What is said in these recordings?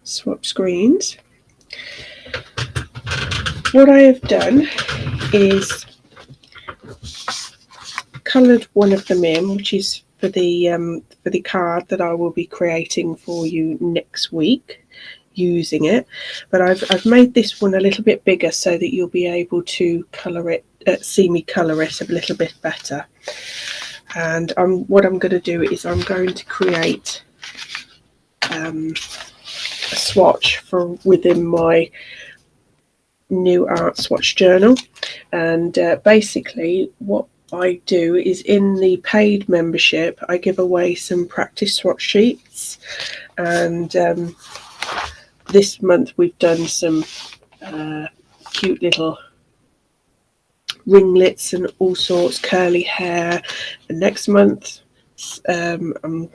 swap screens. What I have done is coloured one of them in, which is for the card that I will be creating for you next week using it, but I've made this one a little bit bigger so that you'll be able to colour it, see me colour it a little bit better. And what I'm going to do is I'm going to create a swatch for within my new art swatch journal. And basically what I do is in the paid membership I give away some practice swatch sheets, and this month we've done some cute little ringlets and all sorts, curly hair, and next month I'm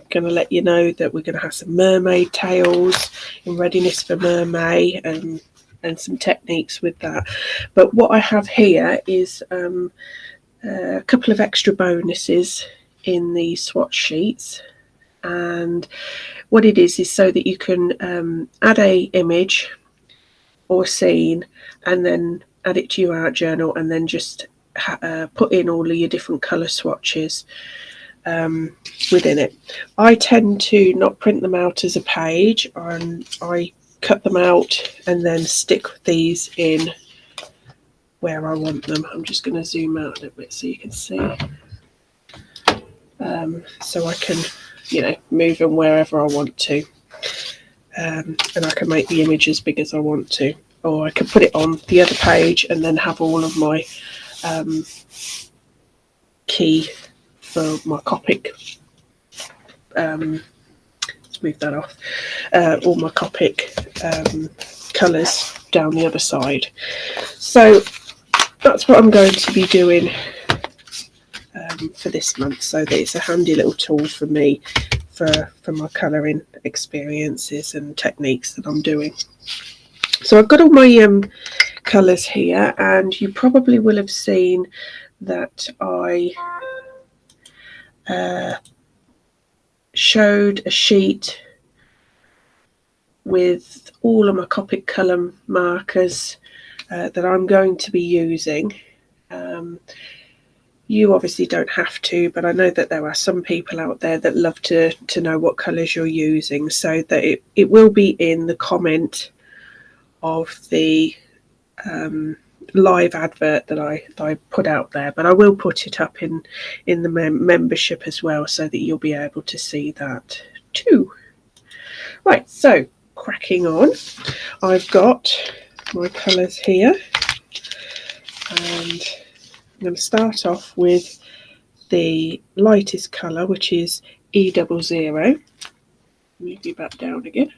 going to let you know that we're going to have some mermaid tails in readiness for mermaid, and some techniques with that. But what I have here is a couple of extra bonuses in the swatch sheets, and what it is so that you can add a image or scene and then add it to your art journal, and then just put in all of your different colour swatches within it. I tend to not print them out as a page, and I cut them out and then stick these in where I want them. I'm just going to zoom out a little bit so you can see, so I can, you know, move them wherever I want to, and I can make the image as big as I want to, or I can put it on the other page and then have all of my key for my Copic, let's move that off, all my Copic colours down the other side. So that's what I'm going to be doing for this month, so that it's a handy little tool for me for my colouring experiences and techniques that I'm doing. So I've got all my colours here, and you probably will have seen that I showed a sheet with all of my Copic colour markers that I'm going to be using. You obviously don't have to, but I know that there are some people out there that love to know what colours you're using, so that it will be in the comment of the live advert that I put out there, but I will put it up in the membership as well, so that you'll be able to see that too. Right, so cracking on, I've got my colours here, and I'm going to start off with the lightest colour, which is E00. Move you back down again.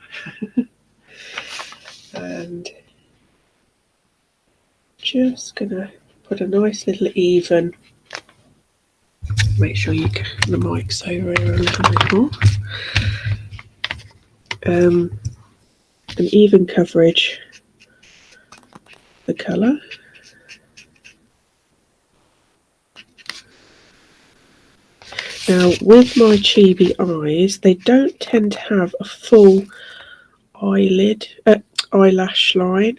And just going to put a nice little even, make sure you get the mic's over here a little bit more, an even coverage the colour. Now with my chibi eyes, they don't tend to have a full eyelash line,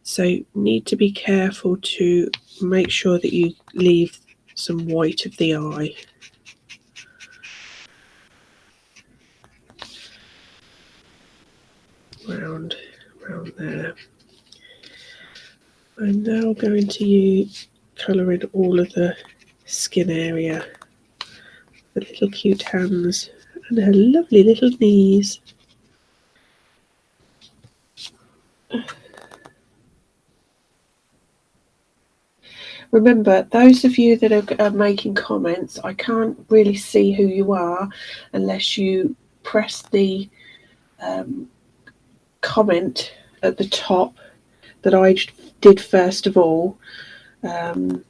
so you need to be careful to make sure that you leave some white of the eye. Round there. I'm now going to colour in all of the skin area, the little cute hands and her lovely little knees. Remember, those of you that are making comments, I can't really see who you are unless you press the comment at the top that I did first of all, and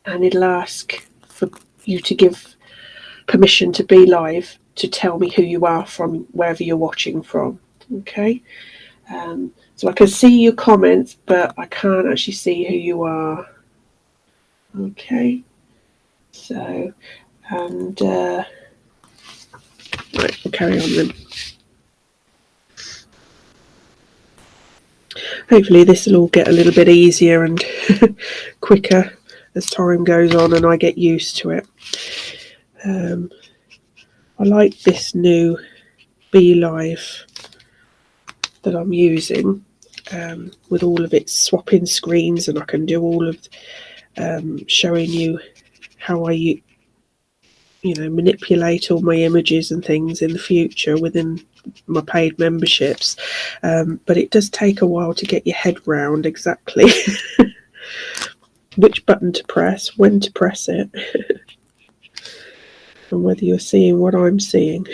it'll ask for you to give permission to be live, to tell me who you are from wherever you're watching from. Okay, so I can see your comments, but I can't actually see who you are. Okay, so, and right, we'll carry on then. Hopefully this will all get a little bit easier and quicker as time goes on and I get used to it. I like this new Be Live that I'm using, with all of its swapping screens, and I can do all of showing you how I manipulate all my images and things in the future within my paid memberships, but it does take a while to get your head round exactly which button to press, when to press it, and whether you're seeing what I'm seeing.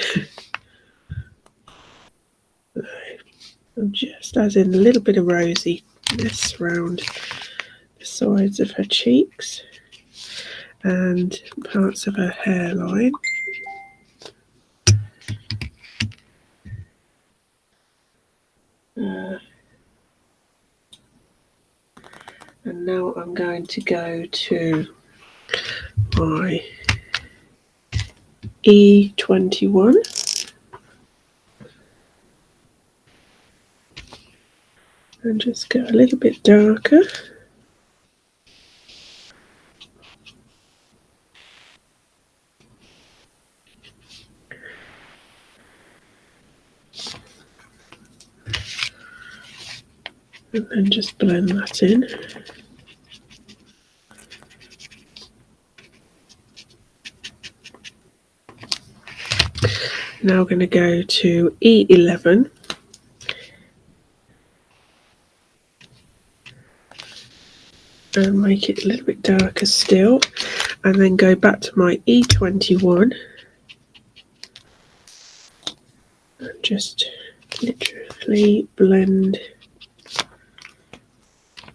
I'm just adding a little bit of rosiness around the sides of her cheeks and parts of her hairline. And now I'm going to go to my E21 and just go a little bit darker. And then just blend that in. Now I'm going to go to E11 and make it a little bit darker still, and then go back to my E21 and just literally blend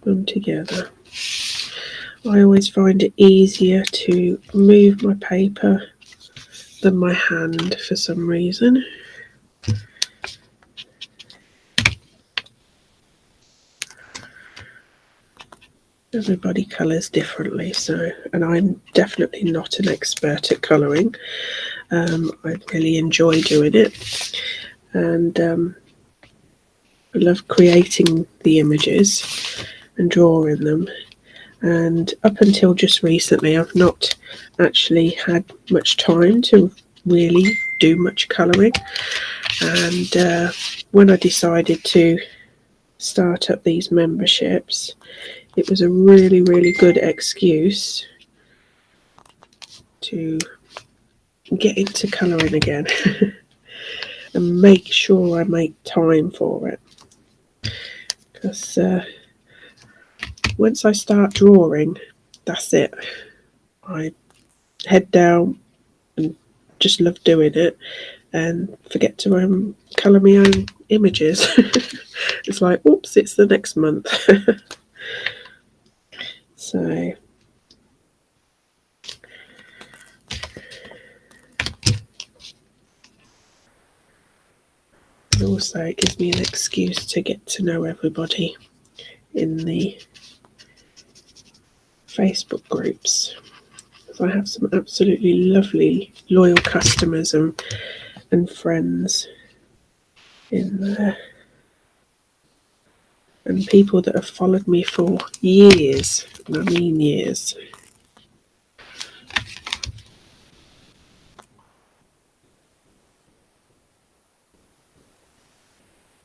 them together. I always find it easier to move my paper than my hand for some reason. Everybody colours differently, and I'm definitely not an expert at colouring. I really enjoy doing it, and I love creating the images and drawing them. And up until just recently, I've not actually had much time to really do much colouring. And when I decided to start up these memberships, it was a really, really good excuse to get into colouring again and make sure I make time for it. Because once I start drawing, that's it. I head down and just love doing it and forget to colour my own images. It's like, oops, it's the next month. So and also it gives me an excuse to get to know everybody in the Facebook groups. I have some absolutely lovely loyal customers and friends in there, and people that have followed me for years, and I mean years.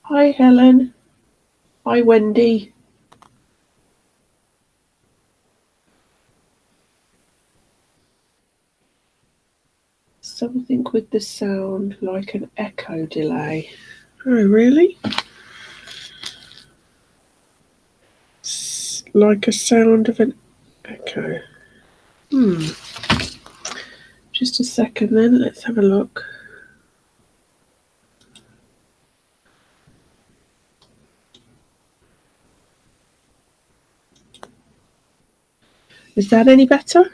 Hi Helen. Hi Wendy. Something with the sound like an echo delay. Oh, really? It's like a sound of an echo. Just a second then, let's have a look. Is that any better?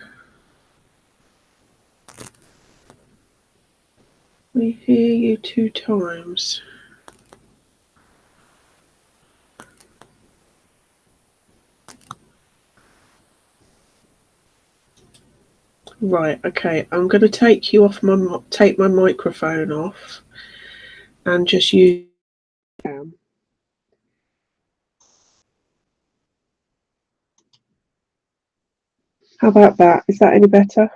I hear you 2 times. Right, okay, I'm going to take my microphone off and just use How about that? Is that any better?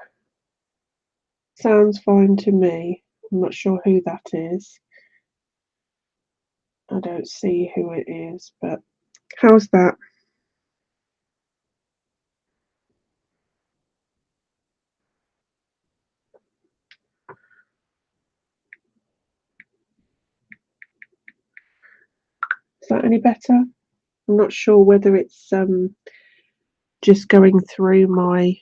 Sounds fine to me. I'm not sure who that is. I don't see who it is, but how's that? Is that any better? I'm not sure whether it's just going through my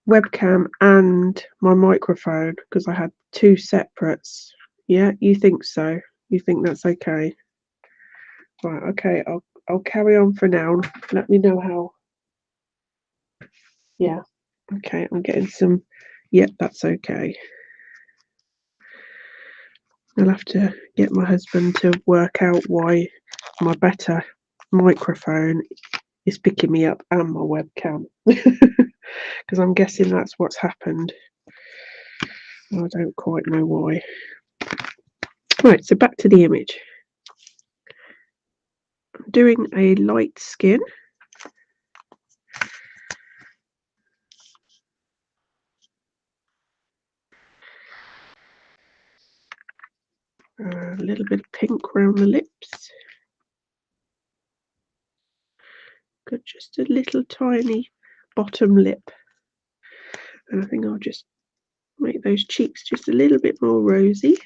webcam and my microphone because I had two separates. Yeah, you think so? You think that's okay? Right, okay, I'll carry on for now. Let me know how. Yeah, okay, I'm getting some. Yep, that's okay. I'll have to get my husband to work out why my better microphone is picking me up and my webcam. Because I'm guessing that's what's happened. I don't quite know why. Right, so back to the image. I'm doing a light skin. A little bit of pink around the lips. Got just a little tiny bottom lip. And I think I'll just make those cheeks just a little bit more rosy.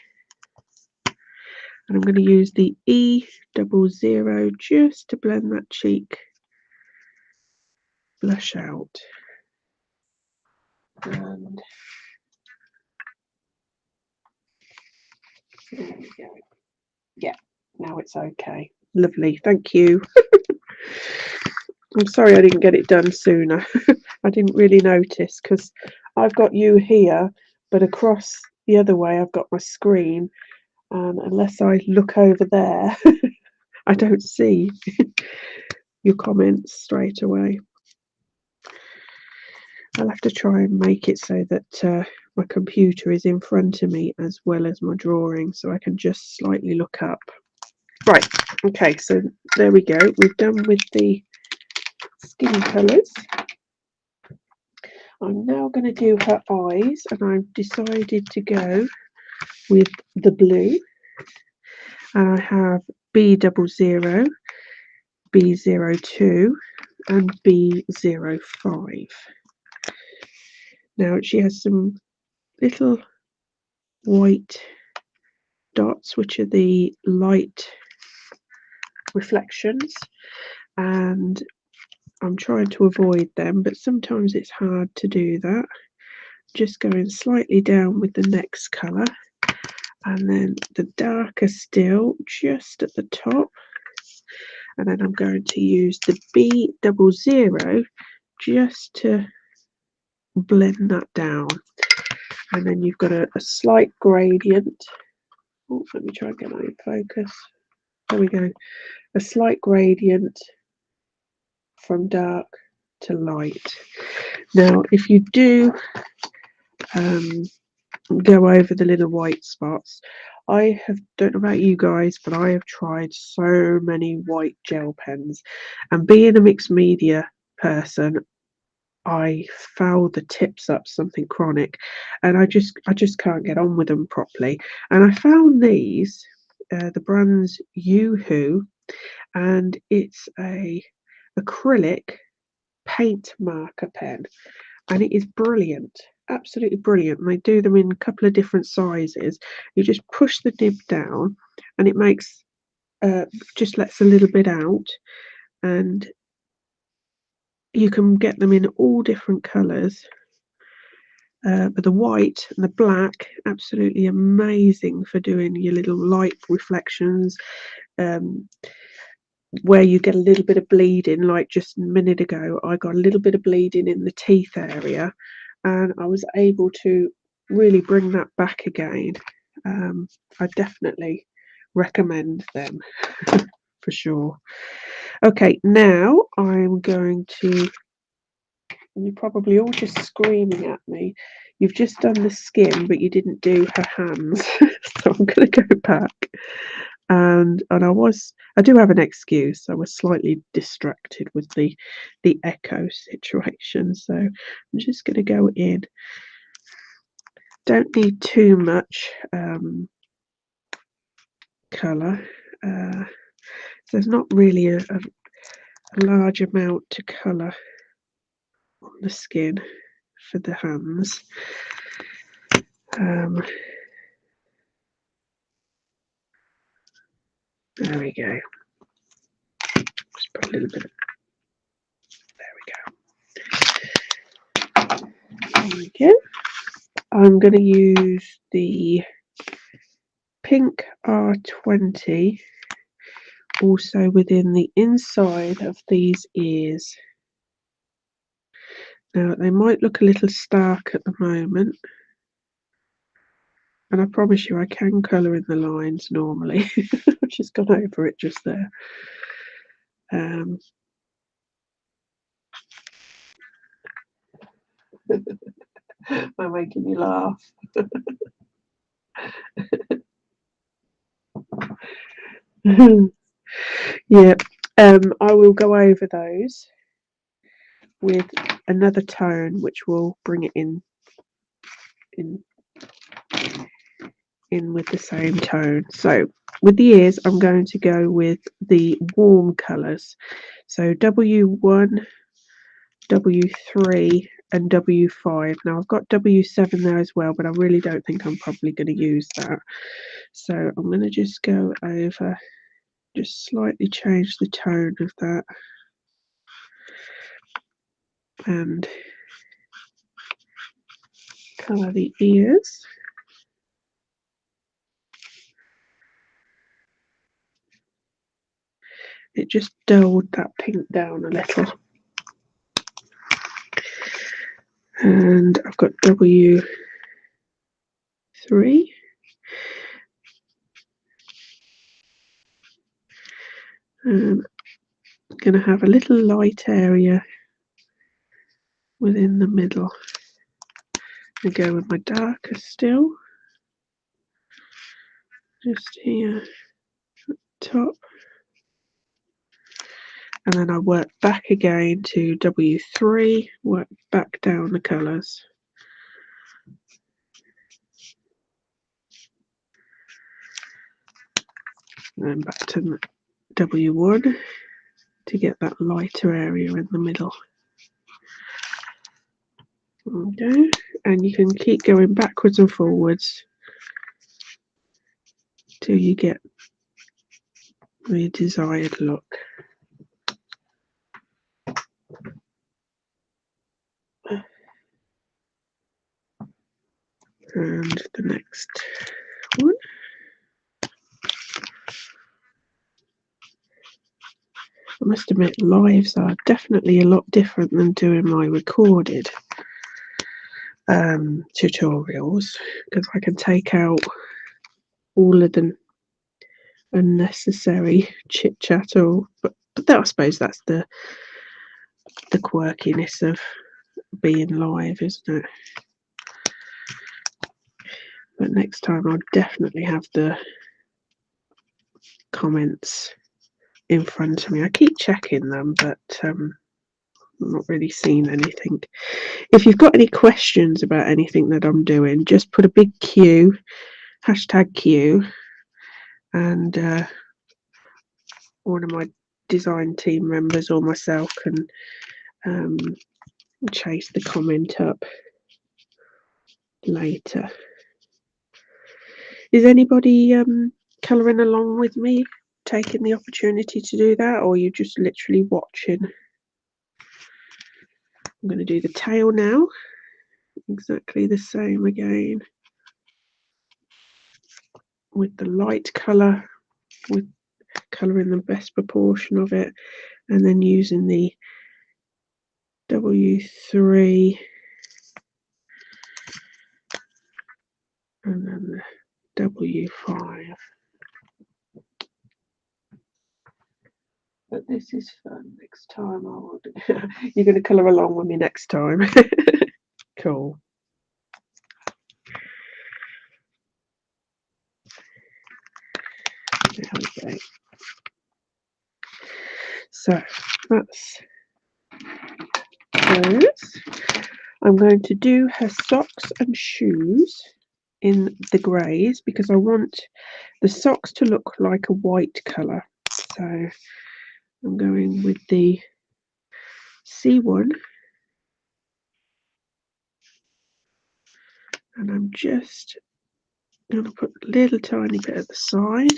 And I'm going to use the E00 just to blend that cheek blush out. And there we go. Yeah, now it's okay. Lovely, thank you. I'm sorry I didn't get it done sooner. I didn't really notice because I've got you here, but across the other way I've got my screen. Unless I look over there, I don't see your comments straight away. I'll have to try and make it so that my computer is in front of me as well as my drawing, so I can just slightly look up. Right, okay, so there we go. We're done with the skin colours. I'm now going to do her eyes, and I've decided to go with the blue. And I have B00, B02, and B05. Now she has some little white dots, which are the light reflections, and I'm trying to avoid them, but sometimes it's hard to do that. Just going slightly down with the next colour, and then the darker still just at the top, and then I'm going to use the B00 just to blend that down. And then you've got a slight gradient. Oh, let me try and get that in focus. There we go. A slight gradient from dark to light. Now, if you do go over the little white spots, I don't know about you guys, but I have tried so many white gel pens, and being a mixed media person, I foul the tips up something chronic, and I just can't get on with them properly. And I found these, the brand's wk2, and it's a acrylic paint marker pen, and it is brilliant, absolutely brilliant. And they do them in a couple of different sizes. You just push the nib down, and it makes just lets a little bit out, and you can get them in all different colours. But the white and the black, absolutely amazing for doing your little light reflections, where you get a little bit of bleeding. Like just a minute ago, I got a little bit of bleeding in the teeth area, and I was able to really bring that back again. I definitely recommend them for sure. Okay, now I'm going to, you're probably all just screaming at me. You've just done the skin, but you didn't do her hands. So I'm going to go back. and I do have an excuse. I was slightly distracted with the echo situation, so I'm just going to go in. Don't need too much colour. There's not really a large amount to colour on the skin for the hands. There we go. Just put a little bit. There we go. I'm going to use the pink R20 also within the inside of these ears. Now they might look a little stark at the moment, and I promise you I can colour in the lines normally. I've just gone over it just there. Am I making you laugh? Yeah, I will go over those with another tone, which will bring it in with the same tone. So with the ears, I'm going to go with the warm colours. So W1, W3 and W5. Now I've got W7 there as well, but I really don't think I'm probably going to use that. So I'm going to just go over, just slightly change the tone of that, and colour the ears. It just dulled that pink down a little. And I've got W3. I'm going to have a little light area within the middle. I go with my darker still, just here, top, and then I work back again to W3, work back down the colours. And then back to W1 to get that lighter area in the middle. Okay, and you can keep going backwards and forwards till you get the desired look. And the next one. I must admit, lives are definitely a lot different than doing my recorded tutorials, because I can take out all of the unnecessary chit chat, but that, I suppose that's the quirkiness of being live, isn't it? But next time I'll definitely have the comments in front of me. I keep checking them, but I'm not really seeing anything. If you've got any questions about anything that I'm doing, just put a big Q, #Q, and one of my design team members or myself can chase the comment up later. Is anybody colouring along with me, taking the opportunity to do that, or are you just literally watching? I'm going to do the tail now, exactly the same again, with the light colour, with colouring the best proportion of it, and then using the W3 and then the W5. But this is fun. Next time I will do. You're going to colour along with me next time. Cool. There we So that's those. I'm going to do her socks and shoes in the greys because I want the socks to look like a white colour. So I'm going with the C1, and I'm just going to put a little tiny bit at the side,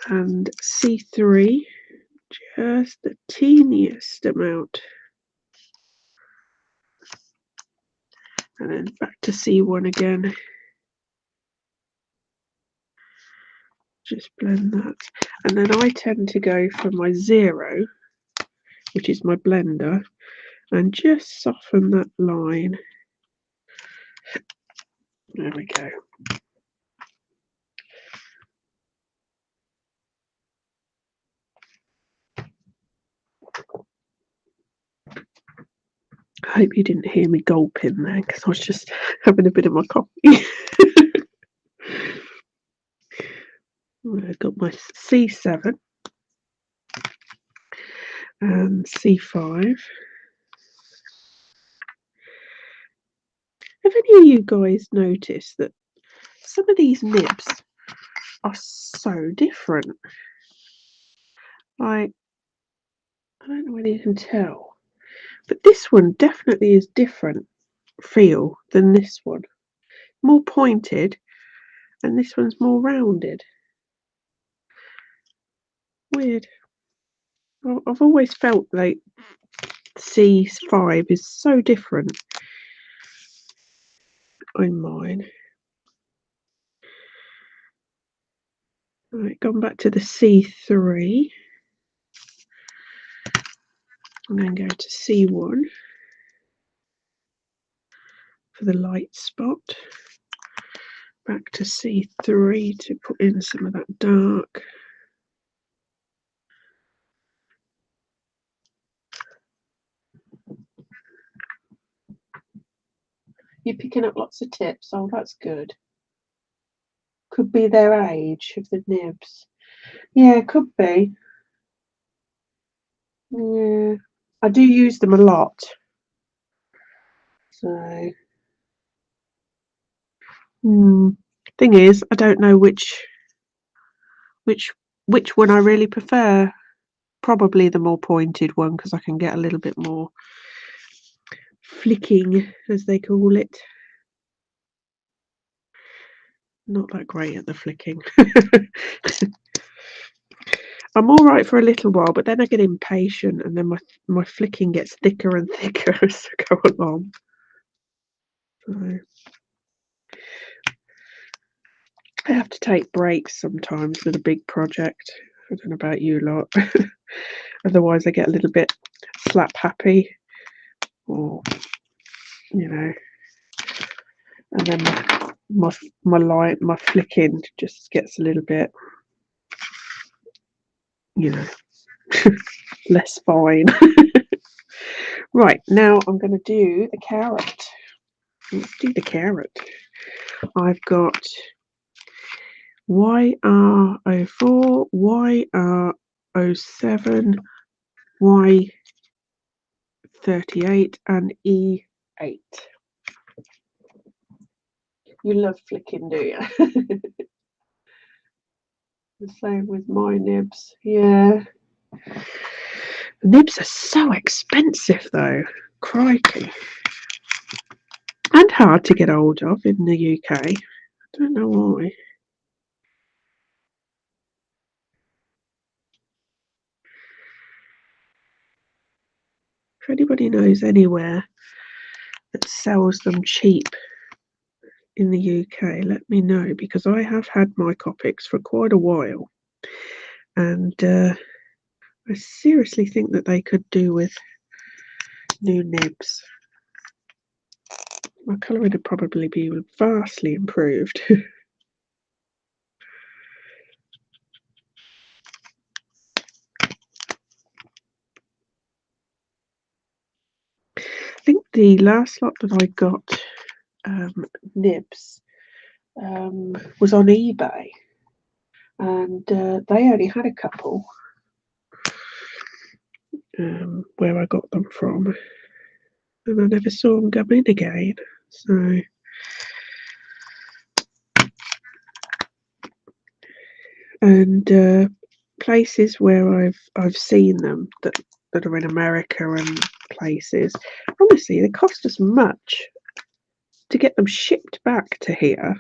and C3 just the teeniest amount, and then back to C1 again. Just blend that, and then I tend to go for my 0, which is my blender, and just soften that line. There we go. I hope you didn't hear me gulping there because I was just having a bit of my coffee. I've got my C7 and C5. Have any of you guys noticed that some of these nibs are so different? Like, I don't know whether you can tell, but this one definitely is different feel than this one. More pointed, and this one's more rounded. Weird. I've always felt like C5 is so different in mine. Right, gone back to the C3. I'm going to go to C1 for the light spot. Back to C3 to put in some of that dark. You're picking up lots of tips. Oh, that's good. Could be their age of the nibs. Yeah, could be. Yeah, I do use them a lot. So, thing is, I don't know which one I really prefer. Probably the more pointed one because I can get a little bit more flicking, as they call it. Not that great at the flicking. I'm all right for a little while, but then I get impatient, and then my flicking gets thicker and thicker as I go along. So I have to take breaks sometimes with a big project. I don't know about you lot. Otherwise, I get a little bit slap happy, or and then my flicking just gets a little bit, less fine. Right, now I'm going to do the carrot. Let's do the carrot. I've got YR04, YR07, Y38, and E8. You love flicking, do you? The same with my nibs. Yeah. Nibs are so expensive, though. Crikey. And hard to get hold of in the UK. I don't know why. If anybody knows anywhere that sells them cheap in the UK, let me know, because I have had my Copics for quite a while, and I seriously think that they could do with new nibs. My colouring would probably be vastly improved. I think the last lot that I got nibs was on eBay, and they only had a couple. where I got them from, and I never saw them come in again. So, and places where I've seen them that are in America and places, honestly, they cost as much to get them shipped back to here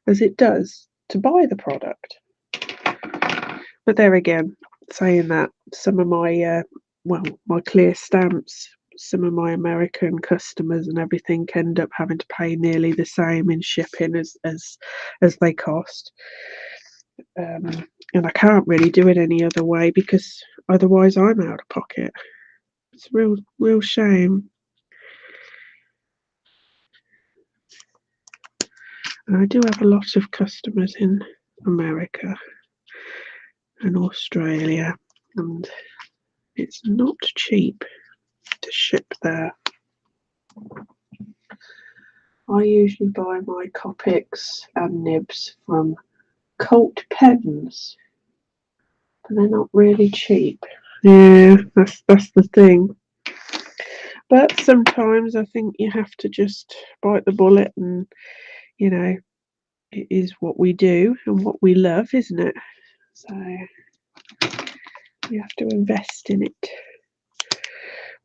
as it does to buy the product. But there again, saying that, some of my my clear stamps, some of my American customers and everything end up having to pay nearly the same in shipping as they cost. And I can't really do it any other way because otherwise I'm out of pocket. It's a real shame. And I do have a lot of customers in America and Australia, and it's not cheap to ship there. I usually buy my Copics and nibs from Colt Pens, but they're not really cheap. Yeah, that's the thing. But sometimes I think you have to just bite the bullet, and it is what we do and what we love, isn't it? So we have to invest in it.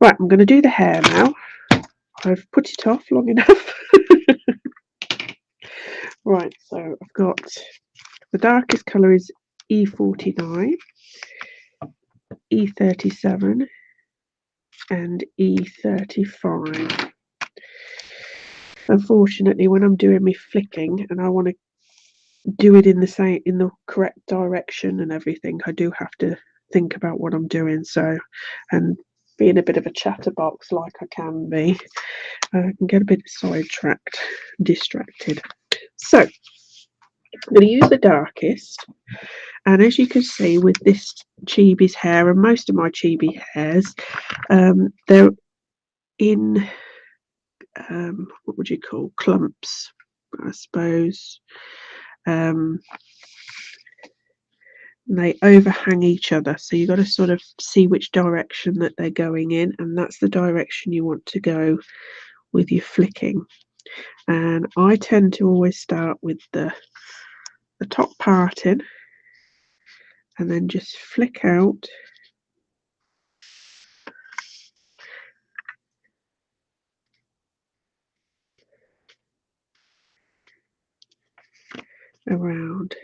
Right, I'm going to do the hair now. I've put it off long enough. Right, so I've got the darkest colour is E49, E37 and E35. Unfortunately, when I'm doing my flicking and I want to do it in the correct direction and everything, I do have to think about what I'm doing. So, and being a bit of a chatterbox like I can be, I can get a bit sidetracked, distracted. So I'm going to use the darkest, and as you can see with this chibi's hair and most of my chibi hairs, they're in what would you call, clumps, I suppose. They overhang each other, so you've got to sort of see which direction that they're going in, and that's the direction you want to go with your flicking. And I tend to always start with the top part in, and then just flick out around.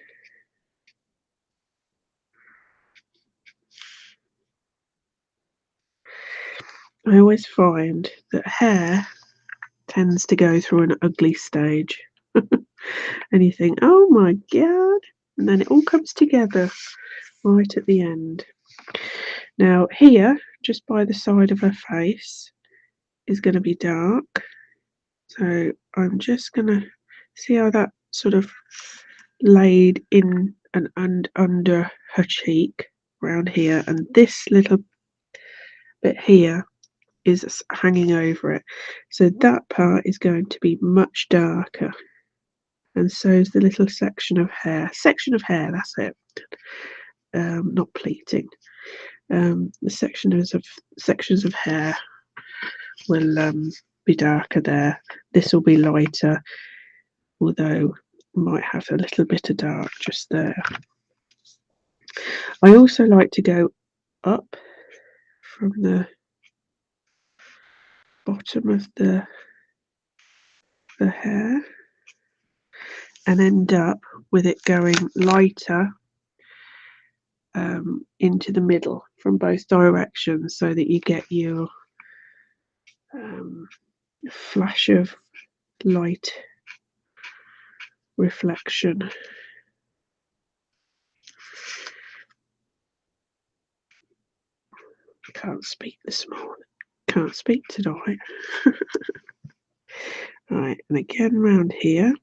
I always find that hair tends to go through an ugly stage. And you think, oh my god, and then it all comes together right at the end. Now here, just by the side of her face, is going to be dark, so I'm just going to see how that sort of laid in and under her cheek around here, and this little bit here is hanging over it, so that part is going to be much darker, and so is the little section of hair, that's it. Not pleating. The sections of hair will be darker there. This will be lighter, although might have a little bit of dark just there. I also like to go up from the bottom of the hair and end up with it going lighter into the middle from both directions, so that you get your flash of light reflection. Can't speak this morning. Can't speak tonight. Right, and again round here.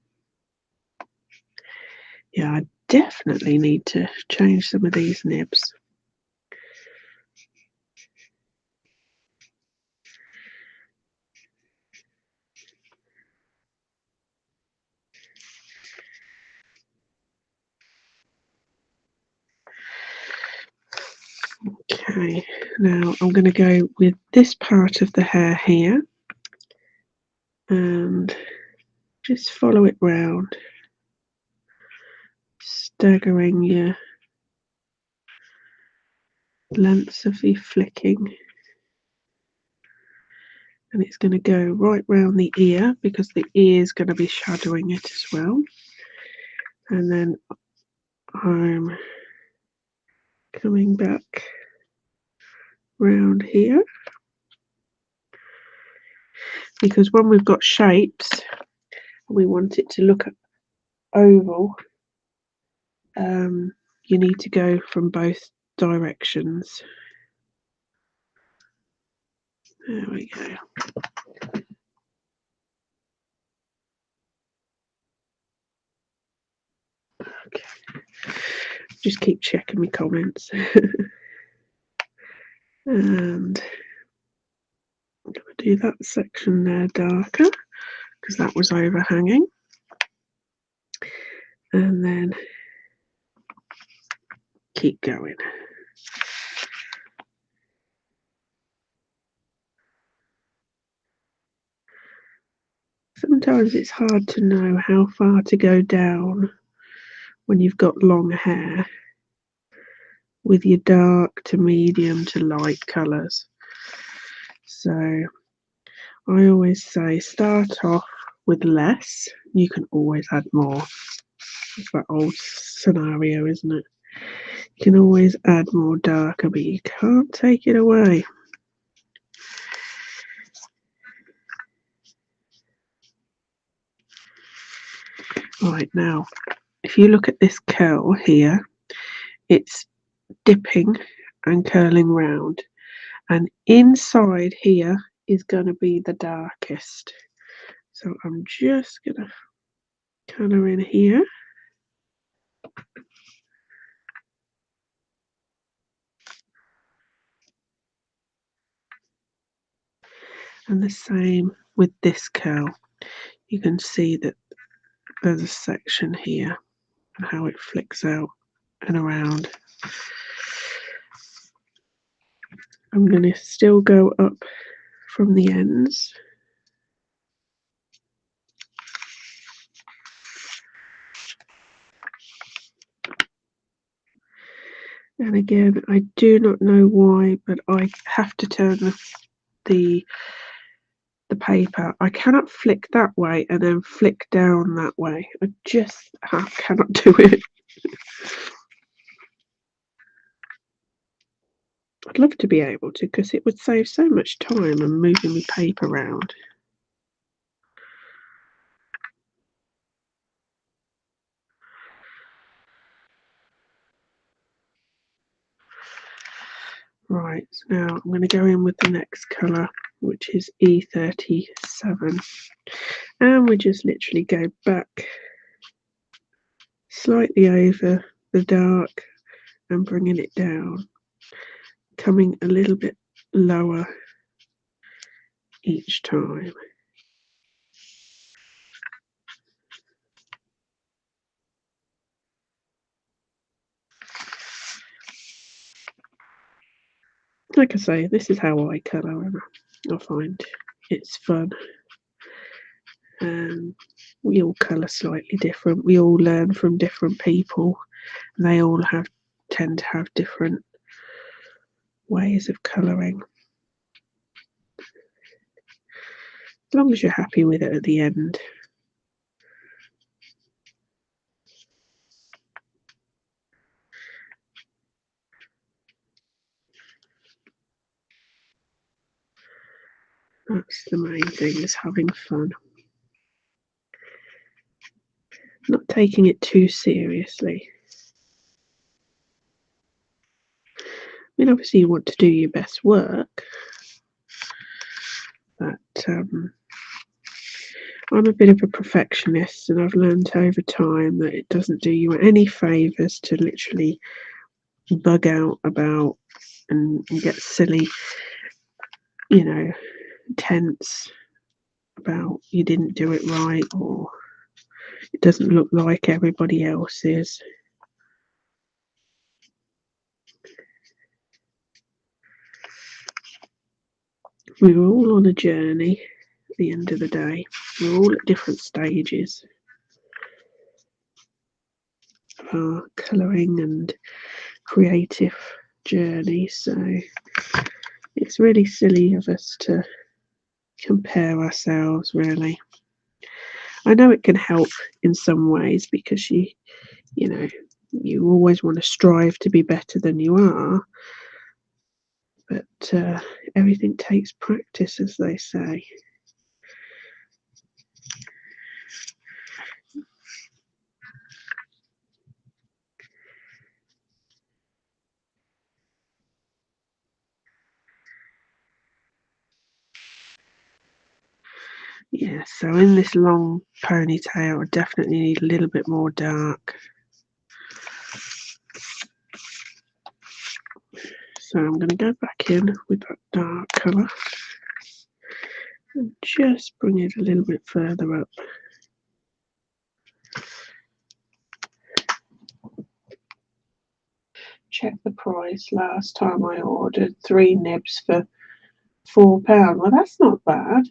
Yeah, I definitely need to change some of these nibs. Okay, Now I'm going to go with this part of the hair here and just follow it round, staggering your lengths of the flicking, and it's going to go right round the ear because the ear is going to be shadowing it as well. And then I'm coming back round here, because when we've got shapes we want it to look oval, you need to go from both directions. There we go. Okay. Just keep checking my comments. And I'm going to do that section there darker because that was overhanging. And then keep going. Sometimes it's hard to know how far to go down when you've got long hair with your dark to medium to light colours. So I always say start off with less. You can always add more. It's that old scenario, isn't it? You can always add more darker, but you can't take it away. Right, now, if you look at this curl here, it's dipping and curling round. And inside here is going to be the darkest. So I'm just going to colour in here. And the same with this curl. You can see that there's a section here and how it flicks out and around. I'm going to still go up from the ends. And again, I do not know why, but I have to turn the paper. I cannot flick that way and then flick down that way. I just cannot do it. I'd love to be able to, because it would save so much time and moving the paper around. Right, so now I'm going to go in with the next colour, which is E37. And we just literally go back slightly over the dark and bringing it down, coming a little bit lower each time. Like I say, this is how I colour, and I find it's fun. We all colour slightly different. We all learn from different people. And they all tend to have different ways of colouring. As long as you're happy with it at the end. That's the main thing, is having fun. Not taking it too seriously. I mean, obviously you want to do your best work, but I'm a bit of a perfectionist, and I've learned over time that it doesn't do you any favours to literally bug out about and get silly, you know, tense about you didn't do it right, or it doesn't look like everybody else's. We were all on a journey at the end of the day. We were all at different stages of our colouring and creative journey, so it's really silly of us to compare ourselves, really. I know it can help in some ways because you know, you always want to strive to be better than you are, but everything takes practice, as they say. Yeah, so in this long ponytail, I definitely need a little bit more dark. So I'm going to go back in with that dark colour and just bring it a little bit further up. Check the price. Last time I ordered 3 nibs for £4. Well, that's not bad.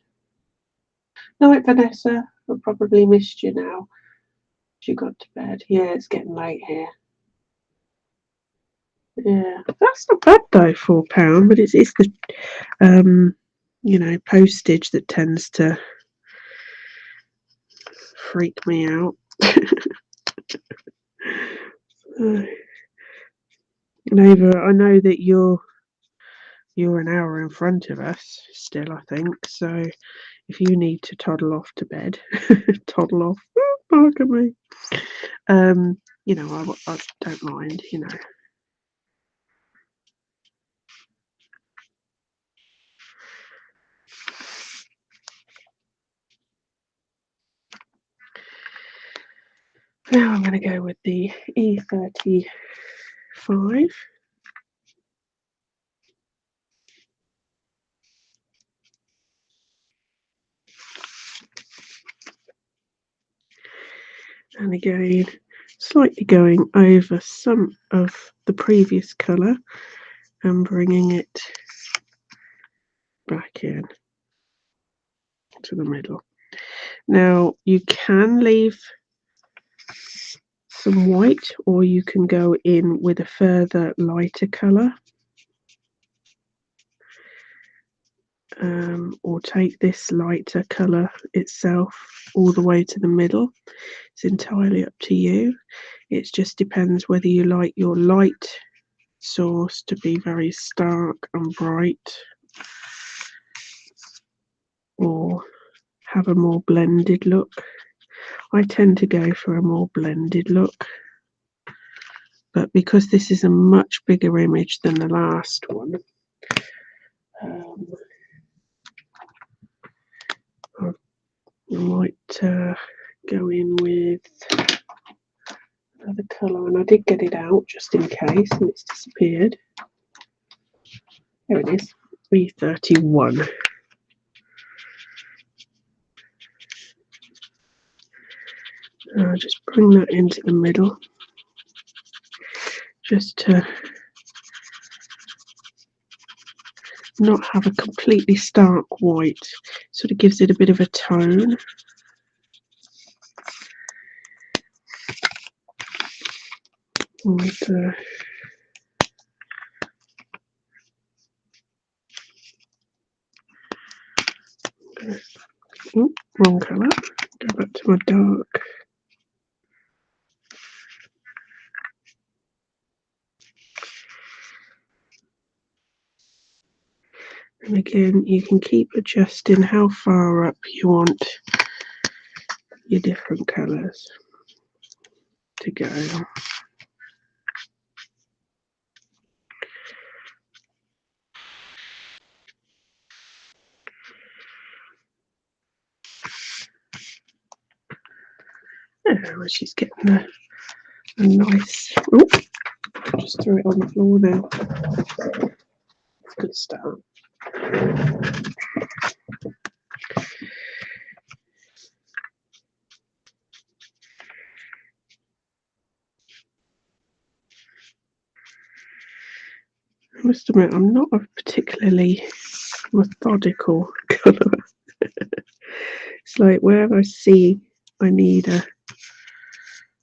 Night, Vanessa. I probably missed you now. You got to bed. Yeah, it's getting late here. Yeah, that's not bad though, £4. But it's the you know, postage that tends to freak me out. Neighbour, I know that you're an hour in front of us still, I think. So if you need to toddle off to bed, toddle off. Bark at me. You know, I don't mind. You know. Now I'm going to go with the E35. And again, slightly going over some of the previous colour and bringing it back in to the middle. Now you can leave some white, or you can go in with a further lighter colour, or take this lighter colour itself all the way to the middle. It's entirely up to you. It just depends whether you like your light source to be very stark and bright, or have a more blended look. I tend to go for a more blended look, but because this is a much bigger image than the last one, I might go in with another colour, and I did get it out just in case and it's disappeared. There it is, E31. I'll just bring that into the middle, just to not have a completely stark white. Sort of gives it a bit of a tone. And, wrong colour. Go back to my dark. And again, you can keep adjusting how far up you want your different colours to go. Oh, she's getting a nice. Oh, just threw it on the floor now. Good start. I must admit, I'm not a particularly methodical colour. It's like wherever I see I need a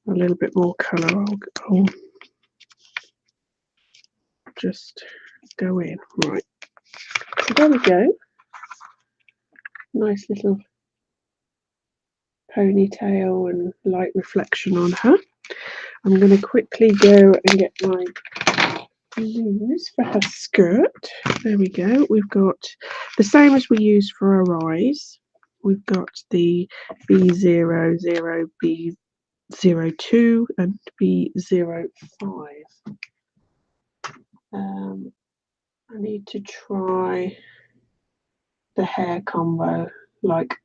little bit more colour, I'll just go in. Right, so there we go. Nice little ponytail and light reflection on her. I'm going to quickly go and get my blues for her skirt. There we go. We've got the same as we used for our eyes. We've got the B00, B02 and B05. I need to try the hair combo, like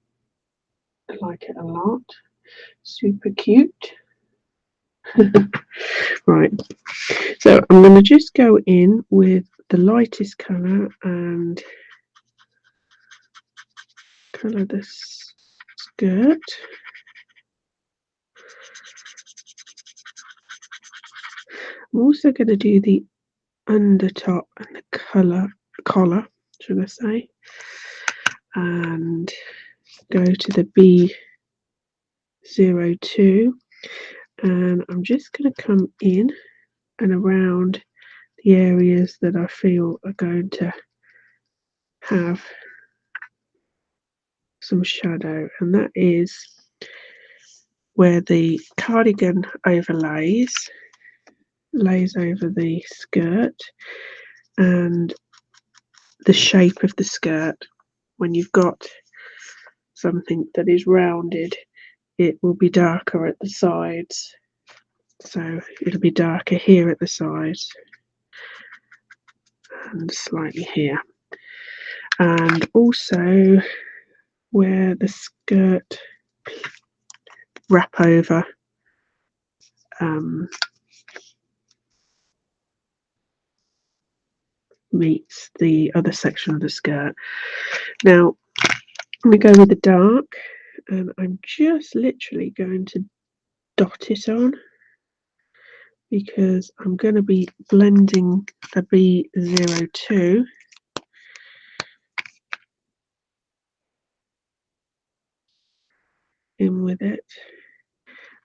it a lot. Super cute. Right, so I'm going to just go in with the lightest colour and colour the skirt. I'm also going to do the undertop and the collar, should I say, and go to the B02, and I'm just going to come in and around the areas that I feel are going to have some shadow, and that is where the cardigan lays over the skirt, and the shape of the skirt. When you've got something that is rounded, it will be darker at the sides, so it'll be darker here at the sides and slightly here, and also where the skirt wrap over meets the other section of the skirt. Now I'm going to go with the dark, and I'm just literally going to dot it on, because I'm going to be blending the B02 in with it.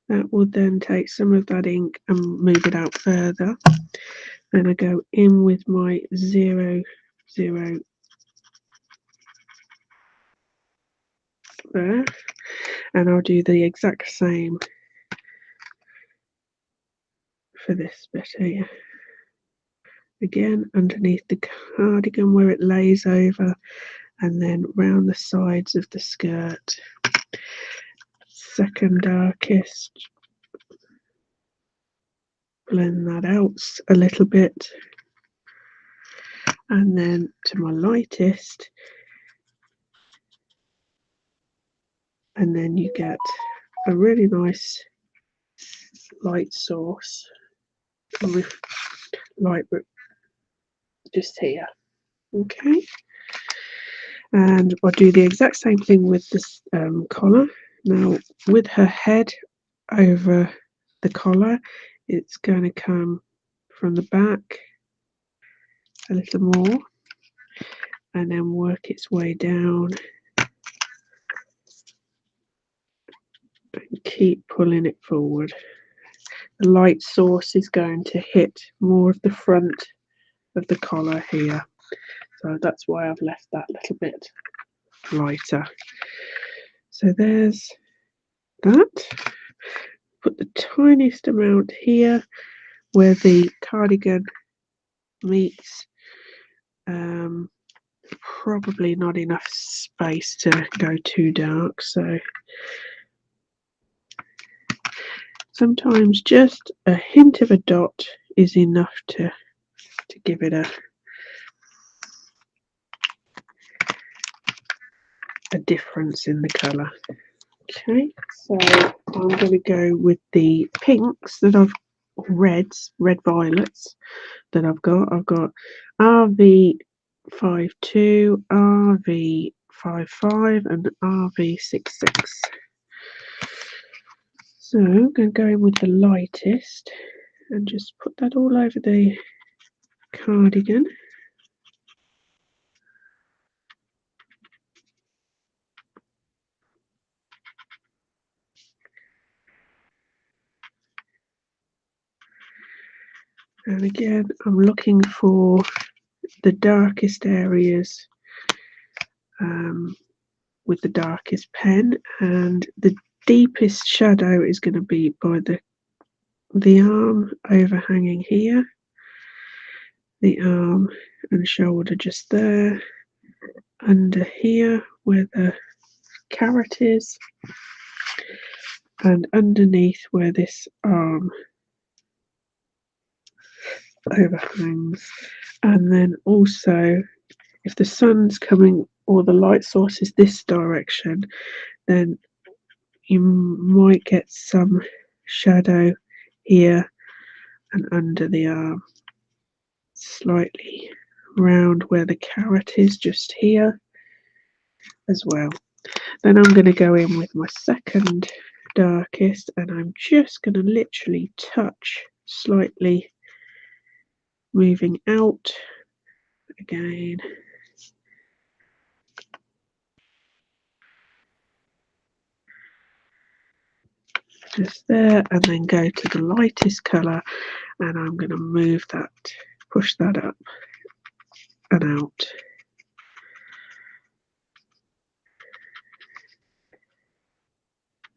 That will then take some of that ink and move it out further. Then I go in with my 00 there, and I'll do the exact same for this bit here. Again, underneath the cardigan where it lays over, and then round the sides of the skirt. Second darkest, blend that out a little bit, and then to my lightest, and then you get a really nice light source with light just here. Okay, and I'll do the exact same thing with this collar. Now with her head over the collar, it's going to come from the back a little more and then work its way down and keep pulling it forward. The light source is going to hit more of the front of the collar here, so that's why I've left that little bit lighter. So there's that. Put the tiniest amount here where the cardigan meets. Probably not enough space to go too dark, so sometimes just a hint of a dot is enough to give it a difference in the colour. Okay, so I'm going to go with the pinks that I've red violets that I've got. I've got RV52, RV55 and RV66. So I'm going to go in with the lightest and just put that all over the cardigan. And again, I'm looking for the darkest areas with the darkest pen, and the deepest shadow is going to be by the arm overhanging here, the arm and shoulder just there, under here where the carrot is, and underneath where this arm overhangs. And then also, if the sun's coming or the light source is this direction, then you might get some shadow here and under the arm, slightly round where the carrot is, just here as well. Then I'm going to go in with my second darkest, and I'm just going to literally touch slightly, moving out again. Just there, and then go to the lightest colour, and I'm going to move that, push that up and out.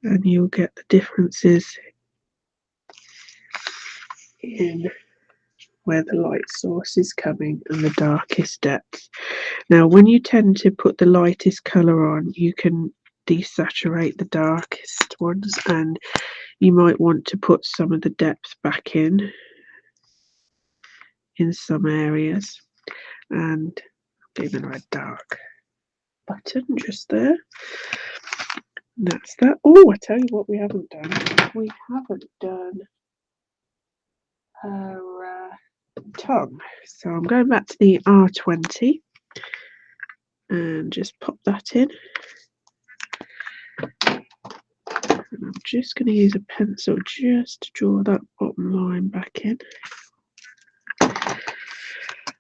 And you'll get the differences in where the light source is coming and the darkest depth. Now, when you tend to put the lightest colour on, you can desaturate the darkest ones, and you might want to put some of the depth back in some areas. And I'm doing a red dark button just there. And that's that. Oh, I tell you what we haven't done. We haven't done her tongue. So I'm going back to the R20 and just pop that in. And I'm just going to use a pencil just to draw that bottom line back in.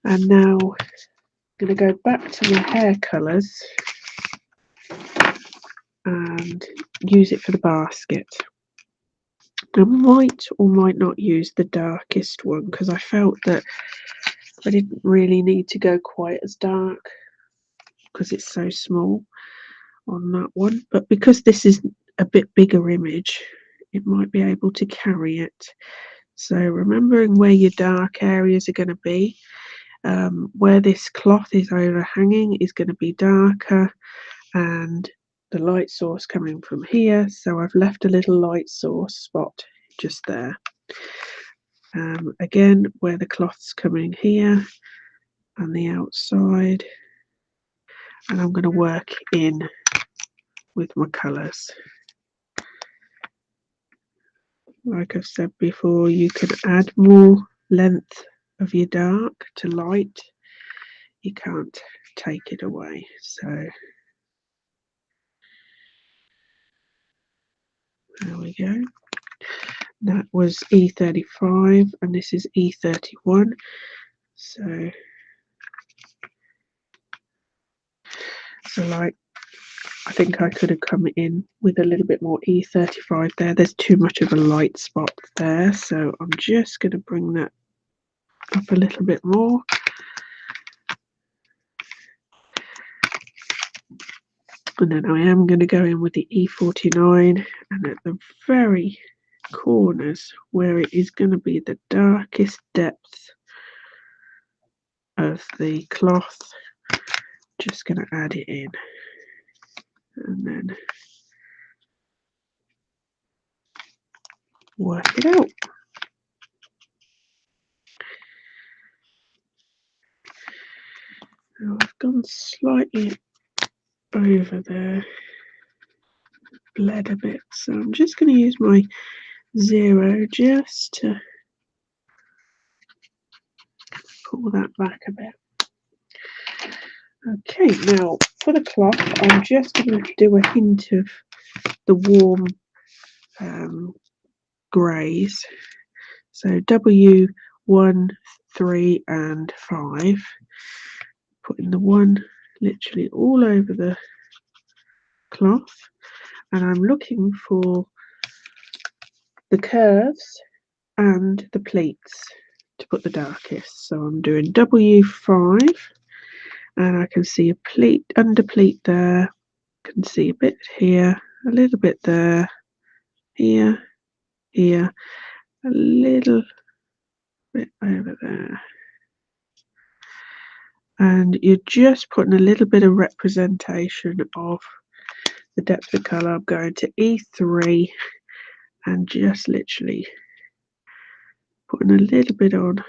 And now I'm going to go back to my hair colours and use it for the basket. I might or might not use the darkest one because I felt that I didn't really need to go quite as dark because it's so small on that one. But because this is a bit bigger image, it might be able to carry it. So remembering where your dark areas are going to be, where this cloth is overhanging is going to be darker, and the light source coming from here, so I've left a little light source spot just there. Again, where the cloth's coming here and the outside, and I'm going to work in with my colours. Like I've said before, you can add more length of your dark to light. You can't take it away. So there we go. That was E35 and this is E31. So like, I think I could have come in with a little bit more E35 there. There's too much of a light spot there, so I'm just going to bring that up a little bit more. And then I am going to go in with the E49, and at the very corners where it is going to be the darkest depth of the cloth, just going to add it in, and then work it out. Now I've gone slightly over there, bled a bit, so I'm just going to use my 0 just to pull that back a bit. Okay, now for the cloth, I'm just going to do a hint of the warm greys. So W1, 3 and 5. Putting the 1 literally all over the cloth, and I'm looking for the curves and the pleats. to put the darkest. So I'm doing W5, and I can see a pleat, under pleat there, can see a bit here, a little bit there, here, here, a little bit over there. And you're just putting a little bit of representation of the depth of colour. I'm going to E3 and just literally putting a little bit on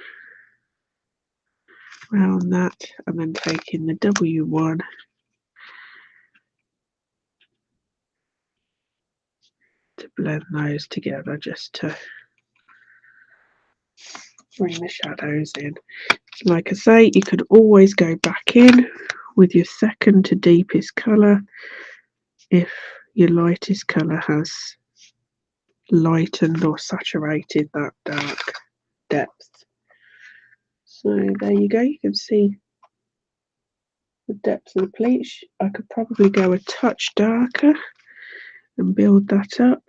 around that, and then taking the W1 to blend those together, just to bring the shadows in. Like I say, you can always go back in with your second to deepest colour if your lightest colour has lightened or saturated that dark depth. So there you go, you can see the depth of the pleat. I could probably go a touch darker and build that up.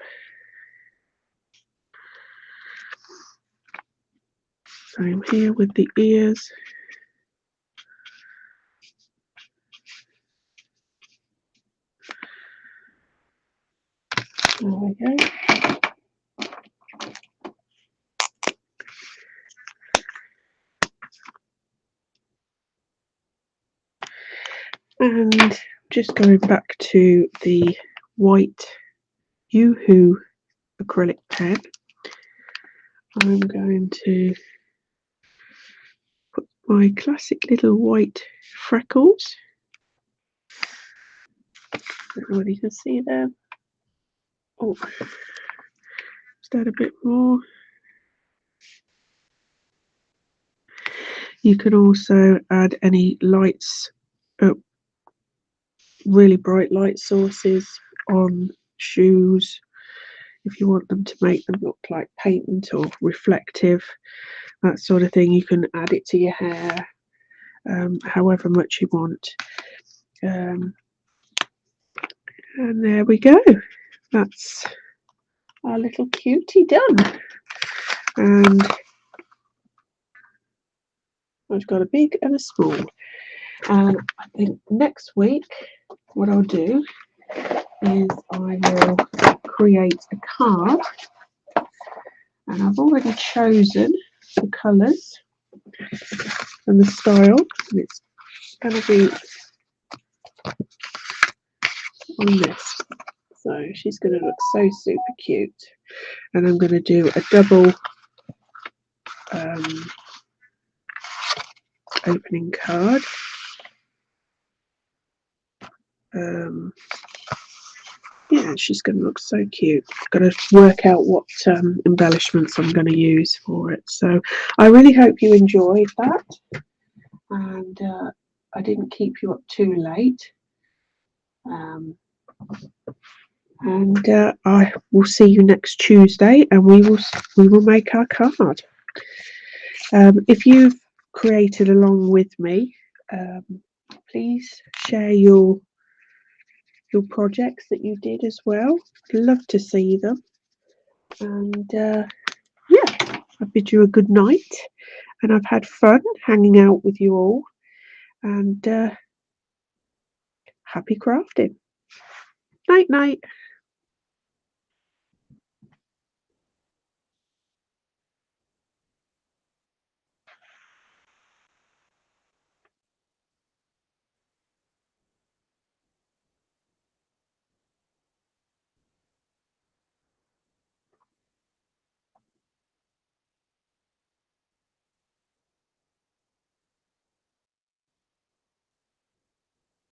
Same here with the ears. There we go. And just going back to the white wk2 acrylic pen, I'm going to put my classic little white freckles. I don't know whether you can see them. Oh, is that a bit more? You can also add any lights, really bright light sources on shoes if you want them to make them look like paint or reflective, that sort of thing. You can add it to your hair, however much you want. And there we go, that's our little cutie done. And I've got a big and a small, and I think next week what I'll do is I will create a card, and I've already chosen the colours and the style, and it's going to be on this. So she's going to look so super cute, and I'm going to do a double opening card. Yeah, she's going to look so cute. I've got to work out what embellishments I'm going to use for it. So I really hope you enjoyed that, and I didn't keep you up too late. And I will see you next Tuesday, and we will make our card. If you've created along with me, please share your projects that you did as well. I'd love to see them. And yeah, I bid you a good night, and I've had fun hanging out with you all, and happy crafting. Night night.